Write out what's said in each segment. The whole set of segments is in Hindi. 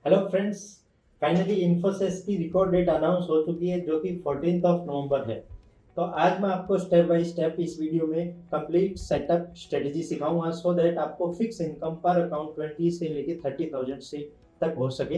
Hello friends. फाइनली इन्फोसिस की रिकॉर्ड डेट अनाउंस हो चुकी है जो कि 14th ऑफ नवंबर है। तो आज मैं आपको स्टेप बाय स्टेप इस वीडियो में कंप्लीट सेटअप स्ट्रेटजी सिखाऊंगा सो दैट आपको फिक्स इनकम पर अकाउंट 20 से लेके 30,000 से तक हो सके।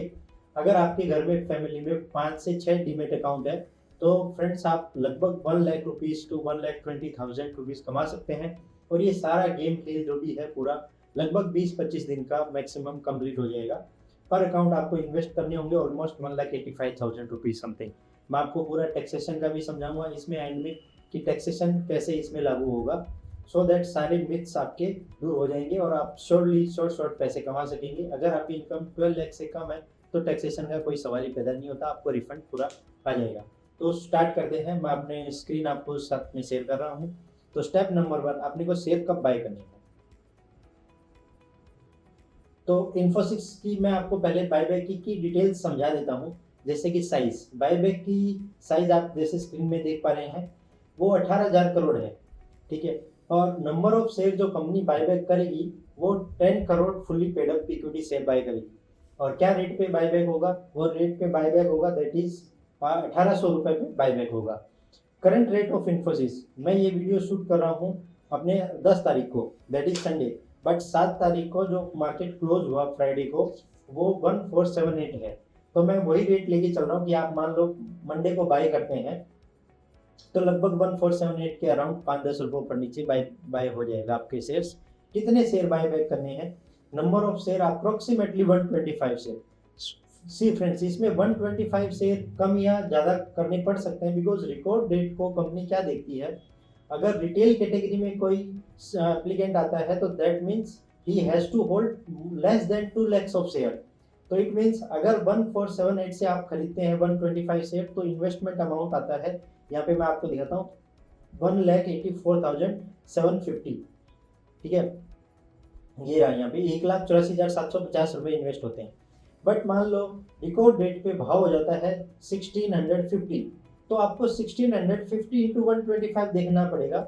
अगर आपके घर में फैमिली में 5 से 6 डीमेट अकाउंट है तो फ्रेंड्स आप लगभग 1 लाख रुपीज़ टू 1,20,000 रुपीज़ कमा सकते हैं। और ये सारा गेम प्ले जो भी है पूरा लगभग 20-25 दिन का मैक्सिमम कंप्लीट हो जाएगा। पर अकाउंट आपको इन्वेस्ट करने होंगे ऑलमोस्ट 1,85,000 रुपीज़ समथिंग। मैं आपको पूरा टैक्सेशन का भी समझाऊंगा इसमें एंड में कि टैक्सेशन कैसे इसमें लागू होगा सो दैट सारे मिथ्स आपके दूर हो जाएंगे और आप शॉर्ट पैसे कमा सकेंगे। अगर आपकी इनकम 12 लाख से कम है तो टैक्सेशन का कोई सवाल ही पैदा नहीं होता, आपको रिफंड पूरा आ जाएगा। तो स्टार्ट करते हैं। मैं अपने स्क्रीन आपको साथ में शेयर कर रहा हूँ। तो स्टेप नंबर 1, अपने को शेयर कब बाय करनी है। तो इन्फोसिस की मैं आपको पहले बायबैक की डिटेल्स समझा देता हूँ। जैसे कि साइज, बायबैक की साइज आप जैसे स्क्रीन में देख पा रहे हैं वो 18,000 करोड़ है। ठीक है। और नंबर ऑफ शेयर जो कंपनी बायबैक करेगी वो 10 crore fully paid up equity share buy करेगी। और क्या रेट पे बायबैक होगा, वो रेट पे बायबैक होगा दैट इज 1,800 रुपए पे बायबैक होगा। करंट रेट ऑफ इन्फोसिस, मैं ये वीडियो शूट कर रहा हूँ अपने 10 तारीख को दैट इज संडे। बट 7 तारीख को जो मार्केट क्लोज हुआ फ्राइडे को वो 1478 है। तो मैं वही रेट लेके चल रहा हूँ कि आप मान लो मंडे को बाय करते हैं तो लगभग 1478 के अराउंड 5-10 रुपये ऊपर नीचे बाय बाय हो जाएगा आपके शेयर्स। कितने शेयर बाय बैक करने हैं, number of share approximately 125 share. See friends, इसमें 125 शेयर कम या ज़्यादा करने पड़ सकते हैं बिकॉज रिकॉर्ड डेट को कंपनी क्या देखती है। अगर रिटेल कैटेगरी में कोई एप्लीकेंट आता है तो that means he has to hold less than 2 lakhs of share. तो इट मीन्स अगर 1478 से आप खरीदते हैं 125 शेयर तो इन्वेस्टमेंट अमाउंट आता है, यहाँ पे मैं आपको दिखाता हूँ, 1,84,750। ठीक है। ये रहा, यहाँ पे 1,84,750 रुपये इन्वेस्ट होते हैं। बट मान लो रिकॉर्ड डेट पे भाव हो जाता है 1650, तो आपको 1650 इंटू 125 देखना पड़ेगा।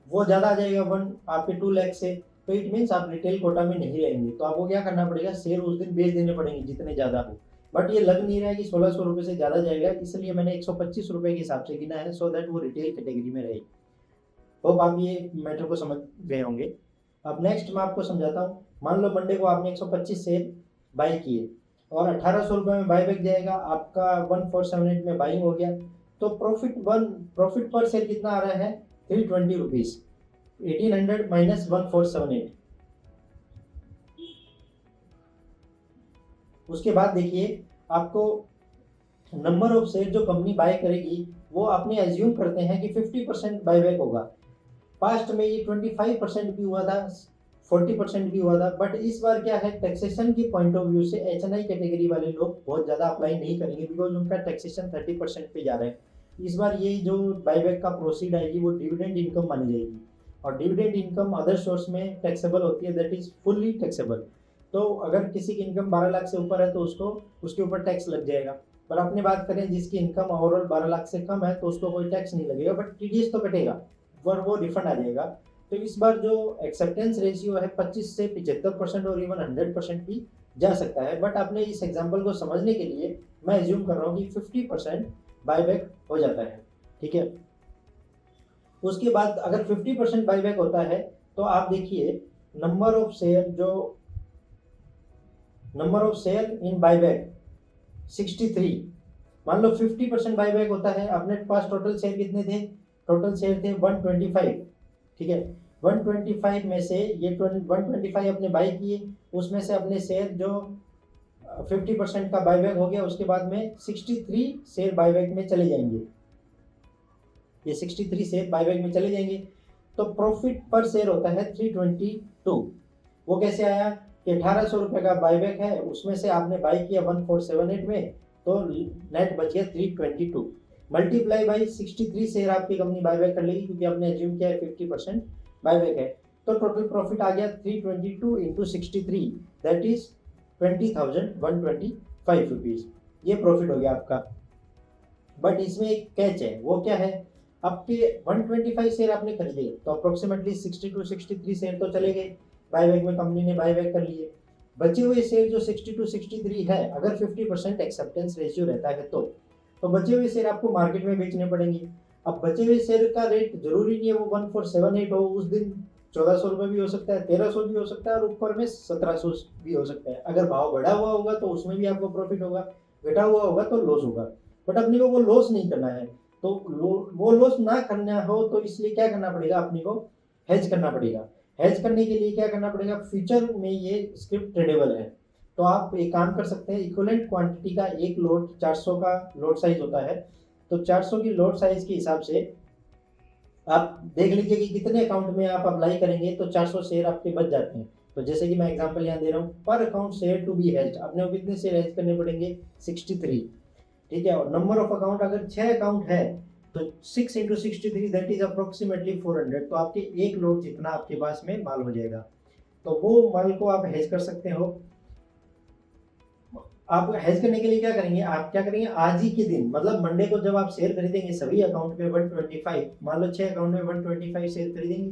वो ज़्यादा आ जाएगा वन आपके 2 लाख से। तो इट मीन्स आप रिटेल कोटा में नहीं रहेंगे, तो आपको क्या करना पड़ेगा, शेयर उस दिन बेच देने पड़ेंगे जितने ज़्यादा हो। बट ये लग नहीं रहा है कि 1,600 रुपये से ज़्यादा जाएगा, इसलिए मैंने 125 रुपये के हिसाब से गिना है सो दैट वो रिटेल कैटेगरी में रहे। होप आप ये मैटर को समझ गए होंगे। अब नेक्स्ट मैं आपको समझाता हूँ। मान लो मंडे को आपने 125 शेयर बाई किए और 1,800 रुपये में बाई बैक जाएगा, आपका 1478 में बाइंग हो गया। तो प्रॉफिट पर शेयर कितना आ रहा है, 320 रुपीज़। 1800 माइनस 1478। उसके बाद देखिए आपको नंबर ऑफ शेयर जो कंपनी बाय करेगी वो आपने एज्यूम करते हैं कि 50% बायबैक होगा। पास्ट में ये 25% भी हुआ था, 40% भी हुआ था। बट इस बार क्या है, टैक्सेशन की पॉइंट ऑफ व्यू से एचएनआई कैटेगरी वाले लोग बहुत ज़्यादा अप्लाई नहीं करेंगे बिकॉज उनका टैक्सेशन 30% पे जा रहा है। इस बार ये जो बायबैक का प्रोसीड आएगी वो डिविडेंड इनकम मानी जाएगी और डिविडेंड इनकम अदर सोर्स में टैक्सेबल होती है दैट इज फुल्ली टैक्सेबल। तो अगर किसी की इनकम 12 लाख से ऊपर है तो उसको उसके ऊपर टैक्स लग जाएगा। पर अपनी बात करें जिसकी इनकम ओवरऑल 12 लाख से कम है तो उसको कोई टैक्स नहीं लगेगा, बट टीडीएस तो कटेगा पर वो रिफंड आ जाएगा। तो इस बार जो एक्सेप्टेंस रेशियो है 25 से 75% और इवन 100% भी जा सकता है। बट अपने इस एग्जाम्पल को समझने के लिए मैं एज्यूम कर रहा हूँ कि 50% बायबैक हो जाता है। ठीक है। उसके बाद अगर 50% बायबैक होता है तो आप देखिए number of share in buyback 63। मान लो 50% बायबैक होता है, अपने पास टोटल शेयर कितने थे, टोटल शेयर थे 125। ठीक है। 125 में से ये 125 अपने बाई किए, उसमें से अपने शेयर जो 50% का बायबैक हो गया उसके बाद में 63 शेयर बायबैक में चले जाएंगे। ये 63 शेयर बायबैक में चले जाएंगे तो प्रॉफिट पर शेयर होता है 322। वो कैसे आया कि 1,800 रुपये का बायबैक है, उसमें से आपने बाई किया 1478 में तो नेट बच गया 322 मल्टीप्लाई बाई 63 शेयर आपकी कंपनी बायबैक कर लेगी क्योंकि आपने एज्यूम किया है 50% बायबैक है। तो टोटल प्रॉफिट आ गया 322 इंटू 63 दैट इज 20,125 रुपीज़। ये प्रॉफिट हो गया आपका। बट इसमें एक कैच है, वो क्या है, आपके 125 शेयर आपने खरीदे तो अप्रोक्सीमेटली 60 to 63 शेयर तो चले गए, बायबैक में कंपनी ने बायबैक कर लिए। बचे हुए शेयर जो 60 to 63 है, अगर 50% एक्सेप्टेंस रेशियो रहता है तो बचे हुए शेयर आपको मार्केट में बेचने पड़ेंगे। अब बचे हुए शेयर का रेट जरूरी नहीं है वो 1478 हो, उस दिन 1400 रुपये भी हो सकता है, 1300 भी हो सकता है और ऊपर में 1700 भी हो सकता है। अगर भाव बढ़ा हुआ होगा तो उसमें भी आपको प्रॉफिट होगा, घटा हुआ होगा तो लॉस होगा। बट अपने को वो लॉस नहीं करना है, तो वो लॉस ना करना हो तो इसलिए क्या करना पड़ेगा, अपने को हेज करना पड़ेगा। हेज करने के लिए क्या करना पड़ेगा, फ्यूचर में ये स्क्रिप्ट ट्रेडेबल है। तो आप एक काम कर सकते हैं, इक्विवेलेंट क्वांटिटी का एक लोट 400 का लोट साइज होता है, तो 400 की लोट साइज के हिसाब से आप देख लीजिए कि कितने अकाउंट में आप अप्लाई करेंगे तो 400 शेयर आपके बच जाते हैं। तो जैसे कि मैं एग्जांपल यहाँ दे रहा हूँ, पर account share to be hedged अपने को कितने शेयर हेज करने पड़ेंगे, 63। ठीक है, और नंबर ऑफ अकाउंट अगर 6 अकाउंट है तो 6 इंटू 63 दैट इज अप्रोक्सीमेटली 400। तो आपके एक लोट जितना आपके पास में माल हो जाएगा, तो वो माल को आप हेज कर सकते हो। आप हेज करने के लिए क्या करेंगे, आप क्या करेंगे, आज ही के दिन मतलब मंडे को जब आप शेयर खरीदेंगे सभी अकाउंट में 125, मान लो 6 अकाउंट में 125 शेयर खरीदेंगे,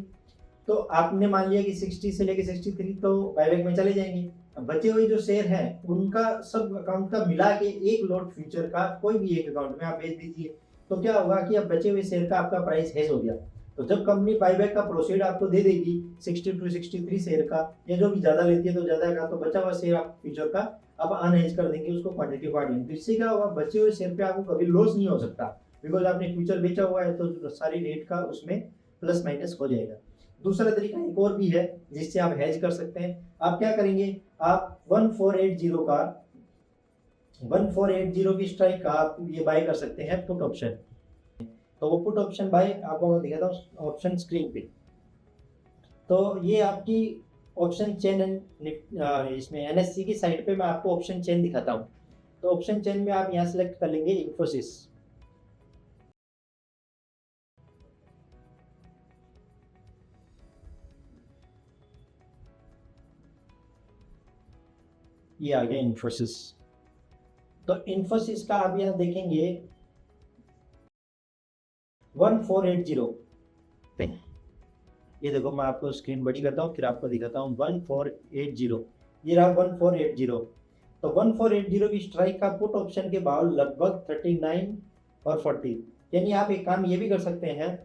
तो आपने मान लिया कि 60 से लेके 63 तो बायबैक में चले जाएंगे। अब बचे हुए जो शेयर हैं उनका सब अकाउंट का मिला के एक लॉट फ्यूचर का कोई भी एक अकाउंट में आप भेज दीजिए, तो क्या होगा कि अब बचे हुए शेयर का आपका प्राइस हेज हो गया। तो जब कंपनी बायबैक का प्रोसीड आपको दे देगी 60 टू 63 शेयर का, या जो भी ज्यादा लेती है तो ज्यादा का, तो बचा हुआ शेयर आप फ्यूचर का अब अनहेज कर देंगे उसको क्वांटिटी अकॉर्डिंग। तो इससे क्या होगा, बचे हुए शेयर पे आपको कभी लॉस नहीं हो सकता, बिकॉज आपने फ्यूचर बेचा हुआ है तो सारी रेट का उसमें प्लस माइनस हो जाएगा। दूसरा तरीका एक और भी है जिससे आप हेज कर सकते हैं। आप क्या करेंगे, आप 1480 की स्ट्राइक का आप ये बाय कर सकते हैं पुट ऑप्शन। तो वो पुट ऑप्शन बाय आपको मैं दिखाता हूँ ऑप्शन स्क्रीन पे। तो ये आपकी ऑप्शन चेन इसमें एनएससी की साइट पे मैं आपको ऑप्शन चेन दिखाता हूँ। तो ऑप्शन चेन में आप यहाँ सेलेक्ट कर लेंगे इन्फोसिस। ये आ गया इन्फोसिस। तो इन्फोसिस का आप यहाँ देखेंगे 1480 पे, ये देखो मैं आपको स्क्रीन बड़ी करता हूँ फिर आपको दिखाता हूँ 1480, ये रहा 1480। तो 1480 की स्ट्राइक का पुट ऑप्शन के भाव लगभग 39 और 40। यानी आप एक काम ये भी कर सकते हैं,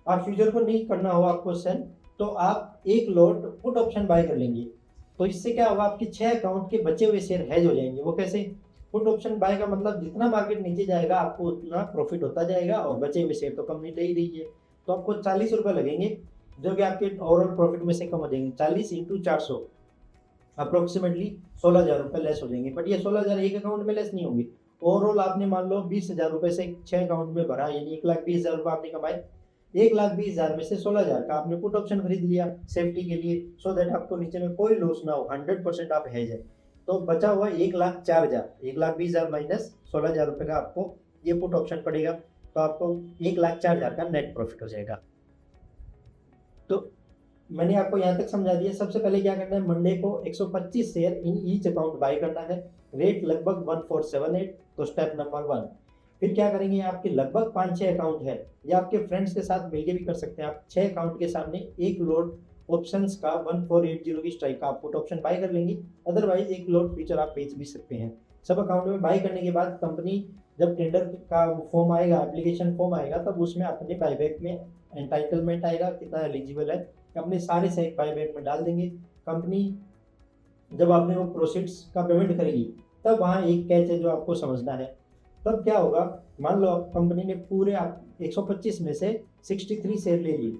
आप फ्यूचर को नहीं करना हो आपको सेल, तो आप एक लॉट पुट ऑप्शन बाय कर लेंगे। तो इससे क्या होगा, आपके 6 अकाउंट के बचे हुए शेयर हेज हो जाएंगे। वो कैसे, पुट ऑप्शन बाय का मतलब जितना मार्केट नीचे जाएगा आपको उतना प्रॉफिट होता जाएगा, और बचे हुए शेयर तो कंपनी दे ही रही है, तो आपको 40 रुपये लगेंगे जो कि आपके ओवरऑल प्रॉफिट में से कम हो जाएंगे। 40 इंटू 400 अप्रोक्सीमेटली 16,000 रुपये लेस हो जाएंगे। बट ये 16,000 एक अकाउंट में लेस नहीं होंगे, ओवरऑल आपने मान लो 20,000 रुपये से 6 अकाउंट में भरा, यानी 1,20,000 रुपये आपने कमाए। 1,20,000 में से 16,000 का आपने पुट ऑप्शन खरीद लिया सेफ्टी के लिए, सो दैट आपको नीचे में कोई लॉस ना हो, 100% आप हेज है। तो बचा हुआ 1,04,000, 1,20,000 माइनस 16,000 रुपये का आपको ये पुट ऑप्शन पड़ेगा, तो आपको 1,04,000 का नेट प्रॉफिट हो जाएगा। तो मैंने आपको यहाँ तक समझा दिया। सबसे पहले क्या करना है, मंडे को 125 share in each account by करना है, रेट लगभग 1478। तो स्टेप नंबर 1। फिर क्या करेंगे, आपके लगभग 5-6 अकाउंट है, या आपके फ्रेंड्स के साथ मिलके भी कर सकते हैं। आप 6 अकाउंट के सामने एक लोड ऑप्शंस का 1480 की स्ट्राइक का आप पुट ऑप्शन बाय कर लेंगे, अदरवाइज एक लोड फीचर आप बेच भी सकते हैं। सब अकाउंट में बाय करने के बाद कंपनी जब टेंडर का फॉर्म आएगा, एप्लीकेशन फॉर्म आएगा, तब उसमें अपने बायबैक में एंटाइटलमेंट आएगा, कितना एलिजिबल है, अपने सारे सेट बायबैक में डाल देंगे। कंपनी जब आपने वो प्रोसीड्स का पेमेंट करेगी, तब वहाँ एक कैच है जो आपको समझना है। तब क्या होगा, मान लो कंपनी ने पूरे 125 में से 63 शेयर ले लिए,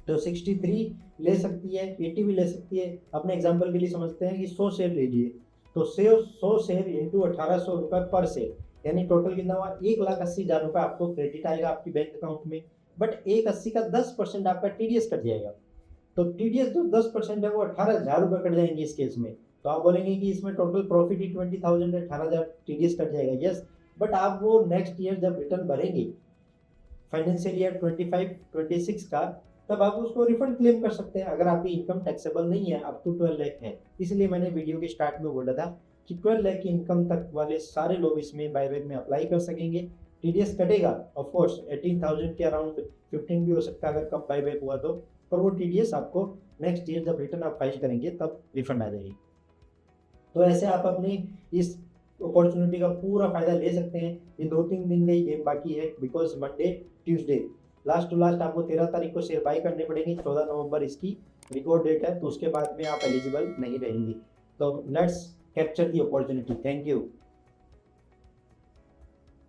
तो 63 ले सकती है, 80 भी ले सकती है। अपने एग्जांपल के लिए समझते हैं कि 100 शेयर ले लिए, तो 100 शेयर इंटू 1,800 रुपये पर शेयर, यानी टोटल कितना हुआ, 1,80,000 रुपये आपको क्रेडिट आएगा आपकी बैंक अकाउंट में। बट 1,80 का 10% आपका टीडीएस कट जाएगा। तो टीडीएस जो 10% है वो 18,000 रुपये कट जाएंगे इस केस में। तो आप बोलेंगे कि इसमें टोटल प्रॉफिट ही 20,000 है, 18,000 टीडीएस कट जाएगा। यस, बट आप वो नेक्स्ट ईयर जब रिटर्न भरेंगे फाइनेंशियल ईयर 25-26 का, तब आप उसको रिफंड क्लेम कर सकते हैं अगर आपकी इनकम टैक्सेबल नहीं है, अप टू 12 लाख है। इसलिए मैंने वीडियो के स्टार्ट में बोला था कि 12 लाख की इनकम तक वाले सारे लोग इसमें बायबैक में अप्लाई कर सकेंगे। टीडीएस कटेगा ऑफ कोर्स, 18,000 के अराउंड 15 भी हो सकता है अगर कम बायबैक हुआ तो, पर वो टीडीएस आपको नेक्स्ट ईयर जब रिटर्न आप फाइल करेंगे तब रिफंड आ जाएगी। तो ऐसे आप अपनी इस अपॉर्चुनिटी का पूरा फायदा ले सकते हैं। ये 2-3 दिन का ही गेम बाकी है, because Monday Tuesday last to last आपको 13 तारीख को शेयर बाय करने पड़ेंगे। 14 नवंबर इसकी रिकॉर्ड डेट है, तो उसके बाद में आप एलिजिबल नहीं रहेंगे। तो let's capture the opportunity. Thank you.